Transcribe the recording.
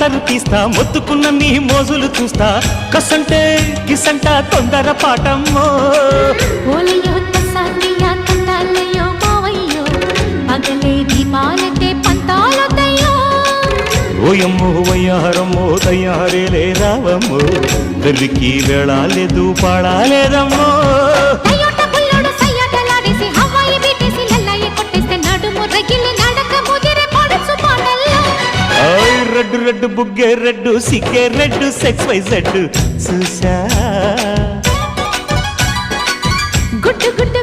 మోస్తరు తీస్తా మొత్తుకున్న నీ మోజులు చూస్తా కసంటే కిసంట తొందర పాటమ్మో ఓలయ్యో తసానియా తంటాలయ్యో మావయ్యో పగలే దీపాలకే పంతాలొద్దయ్యో ఓయమ్మో వయ్యారమ్మో తయారేలే రావమ్మో వెర్రికి వేళాలేదు పాడాలేదమ్మో రెడ్డు రెడ్డు బుగ్గే రెడ్డు సిగ్గే రెడ్డు సెక్స్ వై జెడ్ చూసా గుడ్డు గుడ్డు